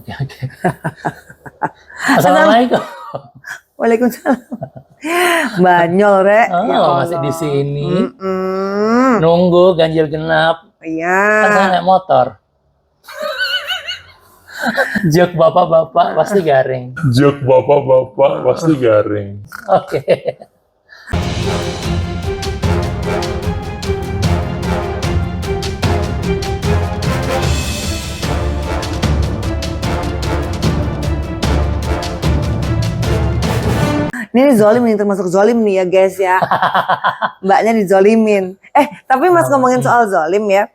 Oke. Assalamualaikum. Waalaikumsalam. Banyol, Rek. Oh, Ya Allah. masih di sini. Mm-mm. Nunggu ganjil genap. Iya. Kan saya naik motor. Jok bapak-bapak pasti garing. Jok bapak-bapak pasti garing. Oke. Ini zolim nih, termasuk zolim nih ya guys ya. Mbaknya dizolimin. Tapi Mas ngomongin soal zolim ya.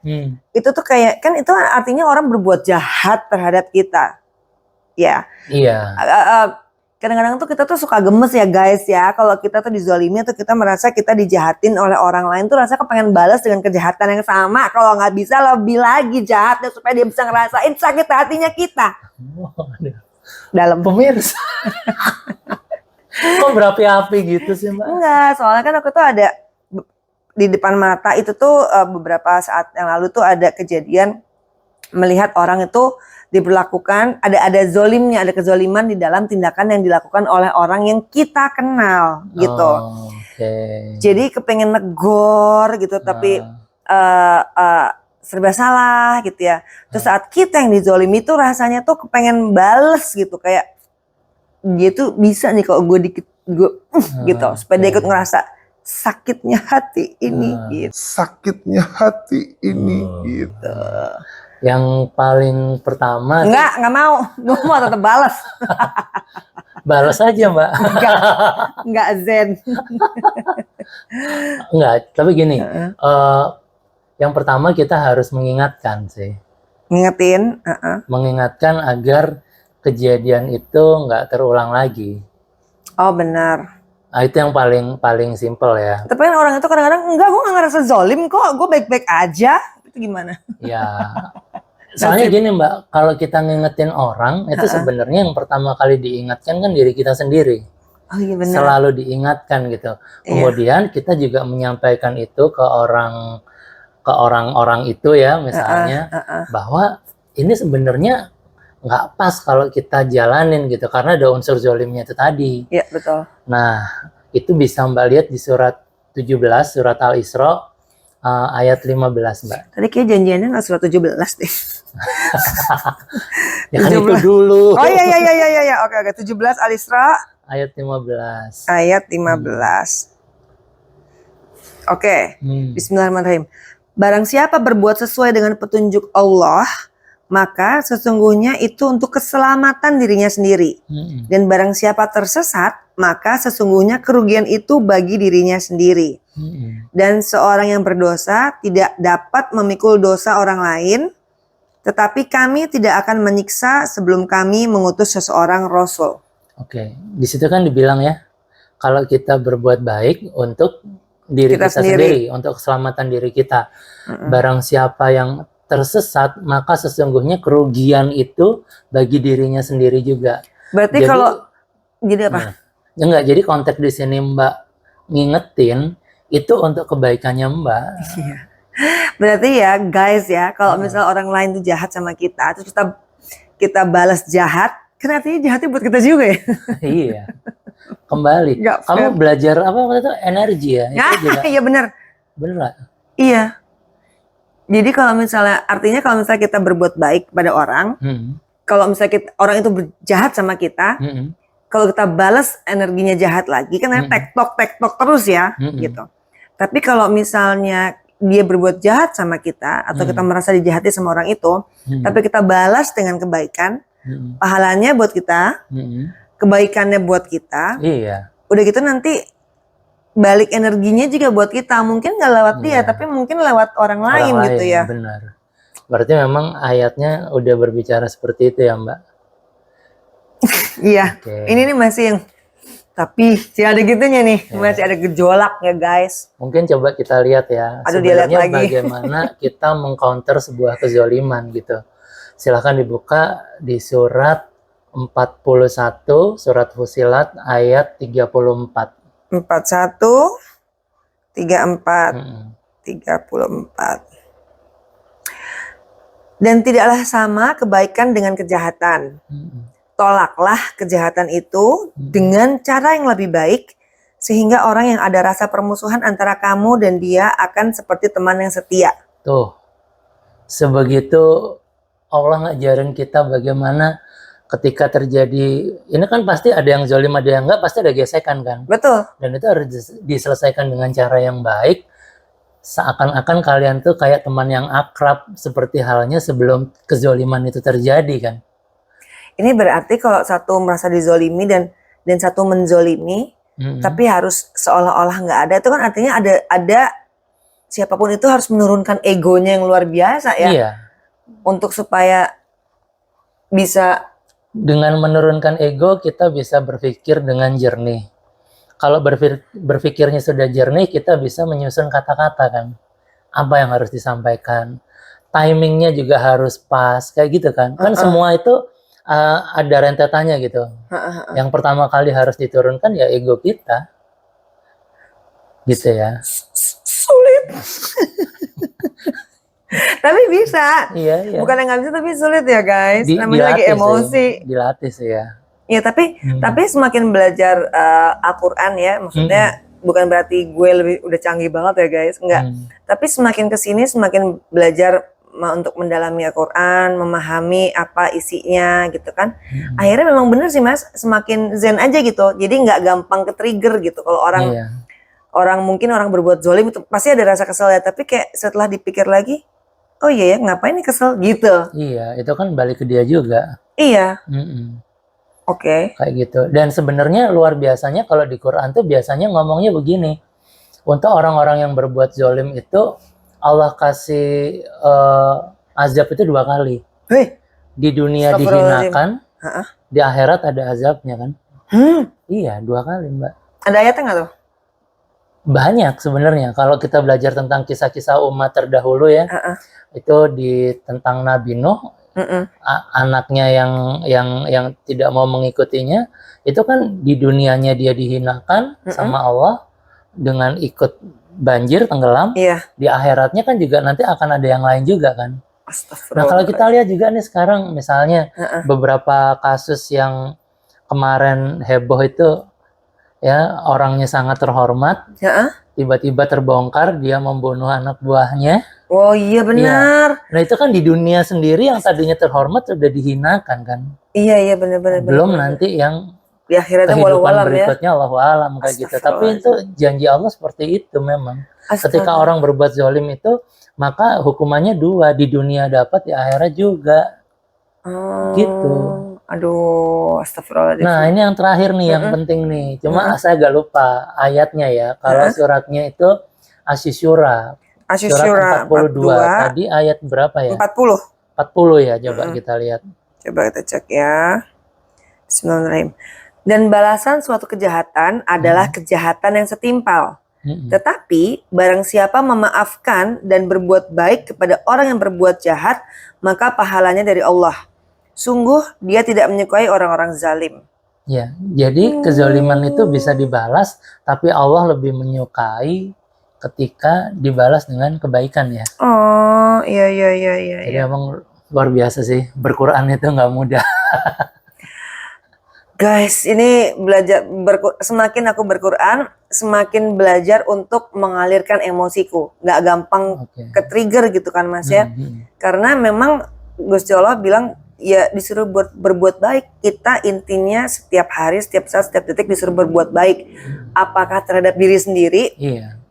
Itu tuh kayak, kan itu artinya orang berbuat jahat terhadap kita. Ya. Iya. Kadang-kadang tuh kita tuh suka gemes ya guys ya. Kalau kita tuh dizolimi atau kita merasa kita dijahatin oleh orang lain tuh rasanya kepengen balas dengan kejahatan yang sama. Kalau nggak bisa lebih lagi jahatnya supaya dia bisa ngerasain sakit hatinya kita. Dalam Pemirsa. Kok berapi-api gitu sih, Mbak? Enggak, soalnya kan aku tuh ada di depan mata itu tuh beberapa saat yang lalu tuh ada kejadian melihat orang itu diperlakukan, ada zolimnya, ada kezoliman di dalam tindakan yang dilakukan oleh orang yang kita kenal gitu. Oh, okay. Jadi kepengen negor gitu, tapi serba salah gitu ya. Terus saat kita yang dizolimi tuh rasanya tuh kepengen bales gitu, kayak dia tuh bisa nih kalau gue dikit gitu, supaya dia ikut ngerasa sakitnya hati ini gitu. Sakitnya hati ini gitu. Yang paling pertama Enggak mau, gue mau tetap balas. balas aja, Mbak. Enggak zen. Enggak, tapi gini, yang pertama kita harus mengingatkan sih. Ngingetin, Mengingatkan agar kejadian itu nggak terulang lagi. Oh benar. Nah, itu yang paling simpel ya. Tapi kan orang itu kadang-kadang enggak, gue nggak ngerasa zolim kok, gue baik-baik aja. Itu gimana? Ya, soalnya gini Mbak, kalau kita ngingetin orang itu sebenarnya yang pertama kali diingatkan kan diri kita sendiri. Oh iya benar. Selalu diingatkan gitu. Kemudian kita juga menyampaikan itu ke orang-orang itu ya, misalnya bahwa ini sebenarnya nggak pas kalau kita jalanin gitu, karena ada unsur zolimnya itu tadi. Iya betul. Nah, itu bisa Mbak lihat di surat 17, surat Al-Isra, ayat 15 Mbak. Tadi kayak janjiannya nggak surat 17 deh. Ya kan itu dulu. Oh iya. Oke. 17 Al-Isra. Ayat 15. Ayat 15. Oke. Bismillahirrahmanirrahim. Barang siapa berbuat sesuai dengan petunjuk Allah, maka sesungguhnya itu untuk keselamatan dirinya sendiri. Dan barang siapa tersesat, maka sesungguhnya kerugian itu bagi dirinya sendiri. Dan seorang yang berdosa tidak dapat memikul dosa orang lain, tetapi kami tidak akan menyiksa sebelum kami mengutus seseorang rasul. Oke, di situ kan dibilang ya, kalau kita berbuat baik untuk diri kita sendiri, untuk keselamatan diri kita. Barang siapa yang tersesat, maka sesungguhnya kerugian itu bagi dirinya sendiri juga. Berarti jadi, kalau jadi apa? Enggak, jadi konteks di sini Mbak ngingetin itu untuk kebaikannya Mbak. Iya. Berarti ya guys ya, kalau misalnya orang lain itu jahat sama kita, terus kita balas jahat, kan artinya jahatnya buat kita juga ya. Iya. Kembali. Kamu belajar apa waktu itu? Energi ya? Iya benar. Benar. Iya. Jadi kalau misalnya, artinya kalau misalnya kita berbuat baik pada orang, kalau misalnya orang itu jahat sama kita, kalau kita balas energinya jahat lagi, kan tektok terus ya, gitu. Tapi kalau misalnya dia berbuat jahat sama kita, atau kita merasa dijahati sama orang itu, tapi kita balas dengan kebaikan, pahalanya buat kita, kebaikannya buat kita, udah gitu nanti balik energinya juga buat kita, mungkin nggak lewat dia, tapi mungkin lewat orang lain gitu ya. Benar. Berarti memang ayatnya udah berbicara seperti itu ya Mbak? Iya. Ini nih masih yang, tapi sih ada gitunya nih, masih ada gejolak ya guys. Mungkin coba kita lihat ya, sebenarnya bagaimana kita mengcounter sebuah kezoliman gitu. Silahkan dibuka di surat 41, surat Fusilat ayat 34. 41, 34, 34. Dan tidaklah sama kebaikan dengan kejahatan. Tolaklah kejahatan itu dengan cara yang lebih baik, sehingga orang yang ada rasa permusuhan antara kamu dan dia akan seperti teman yang setia. Tuh, sebegitu Allah ngajarin kita bagaimana ketika terjadi, ini kan pasti ada yang zalim, ada yang enggak, pasti ada gesekan kan. Betul. Dan itu harus diselesaikan dengan cara yang baik, seakan-akan kalian tuh kayak teman yang akrab, seperti halnya sebelum kezoliman itu terjadi kan. Ini berarti kalau satu merasa dizolimi dan satu menzolimi, tapi harus seolah-olah nggak ada, itu kan artinya ada siapapun itu harus menurunkan egonya yang luar biasa ya. Iya. Untuk supaya bisa, dengan menurunkan ego kita bisa berpikir dengan jernih. Kalau berpikirnya sudah jernih, kita bisa menyusun kata-kata kan. Apa yang harus disampaikan. Timingnya juga harus pas, kayak gitu kan. Kan semua itu ada rentetannya gitu. Yang pertama kali harus diturunkan ya ego kita. Gitu ya. sulit. Tapi bisa. Iya. Bukan yang nggak bisa, tapi sulit ya guys. Namanya lagi emosi. Dilatih sih ya. Ya tapi semakin belajar Al-Quran ya, maksudnya bukan berarti gue udah canggih banget ya guys, enggak. Tapi semakin kesini semakin belajar untuk mendalami Al-Quran, memahami apa isinya gitu kan. Akhirnya memang bener sih mas, semakin zen aja gitu. Jadi nggak gampang ke trigger gitu. Kalau orang mungkin orang berbuat zolim itu pasti ada rasa kesel ya, tapi kayak setelah dipikir lagi, oh iya ya ngapain nih kesel gitu. Iya, itu kan balik ke dia juga. Iya. Oke. Kayak gitu. Dan sebenarnya luar biasanya kalau di Quran tuh biasanya ngomongnya begini. Untuk orang-orang yang berbuat zolim itu Allah kasih azab itu 2 kali. Di dunia dihinakan, di akhirat ada azabnya kan. Iya, 2 kali mbak. Ada ayatnya nggak tuh? Banyak sebenarnya. Kalau kita belajar tentang kisah-kisah umat terdahulu ya, itu tentang Nabi Nuh. Anaknya yang tidak mau mengikutinya, itu kan di dunianya dia dihinakan sama Allah dengan ikut banjir tenggelam. Di akhiratnya kan juga nanti akan ada yang lain juga kan. Nah kalau kita lihat juga nih sekarang misalnya beberapa kasus yang kemarin heboh itu ya, orangnya sangat terhormat, tiba-tiba terbongkar dia membunuh anak buahnya. Oh iya benar. Ya. Nah itu kan di dunia sendiri yang tadinya terhormat sudah dihinakan kan. Iya benar. Belum nanti yang di akhirnya kehidupan berikutnya ya. Allahu alam kayak gitu. Tapi itu janji Allah seperti itu memang. Ketika orang berbuat zalim itu, maka hukumannya 2, di dunia dapat, di akhirat juga. Gitu. Aduh, astagfirullahaladzim. Nah ini yang terakhir nih, yang penting nih. Cuma saya agak lupa ayatnya ya. Kalau suratnya itu Asy-Syura. Surat 42. Tadi ayat berapa ya? 40 ya, coba kita lihat. Coba kita cek ya. Bismillahirrahmanirrahim. Dan balasan suatu kejahatan adalah kejahatan yang setimpal. Tetapi barang siapa memaafkan dan berbuat baik kepada orang yang berbuat jahat, maka pahalanya dari Allah. Sungguh dia tidak menyukai orang-orang zalim. Ya, jadi kezaliman itu bisa dibalas, tapi Allah lebih menyukai ketika dibalas dengan kebaikan ya. Oh, iya. Jadi emang luar biasa sih, berquran itu nggak mudah. Guys, ini belajar semakin aku berquran, semakin belajar untuk mengalirkan emosiku. Nggak gampang ke trigger gitu kan mas ya. Karena memang Gusti Allah bilang ya disuruh berbuat baik. Kita intinya setiap hari, setiap saat, setiap detik disuruh berbuat baik. Apakah terhadap diri sendiri?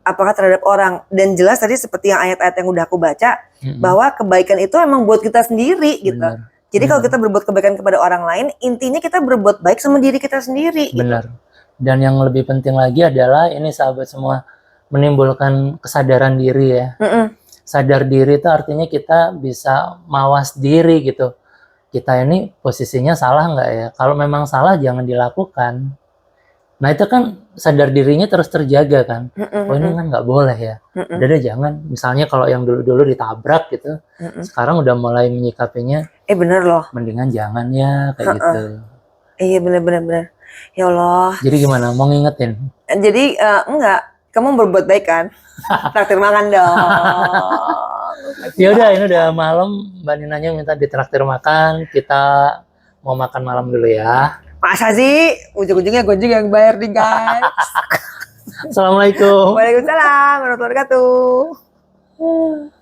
Apakah terhadap orang. Dan jelas tadi seperti yang ayat-ayat yang udah aku baca, bahwa kebaikan itu emang buat kita sendiri gitu. Jadi kalau kita berbuat kebaikan kepada orang lain, intinya kita berbuat baik sama diri kita sendiri. Benar. Dan yang lebih penting lagi adalah ini sahabat semua, menimbulkan kesadaran diri ya. Sadar diri itu artinya kita bisa mawas diri gitu. Kita ini posisinya salah nggak ya? Kalau memang salah jangan dilakukan. Nah itu kan sadar dirinya terus terjaga kan. Oh ini kan nggak boleh ya. Udah deh jangan. Misalnya kalau yang dulu-dulu ditabrak gitu, sekarang udah mulai menyikapinya. Bener loh. Mendingan jangan ya kayak gitu. Iya bener. Ya Allah. Jadi gimana? Mau ngingetin? Jadi enggak. Kamu berbuat baik kan? Traktir makan dong. Ya udah, ini udah malam. Mbak Ninanya minta ditraktir makan. Kita mau makan malam dulu ya. Masa sih ujung-ujungnya gue juga yang bayar nih guys. Assalamualaikum. Waalaikumsalam warahmatullahi wabarakatuh.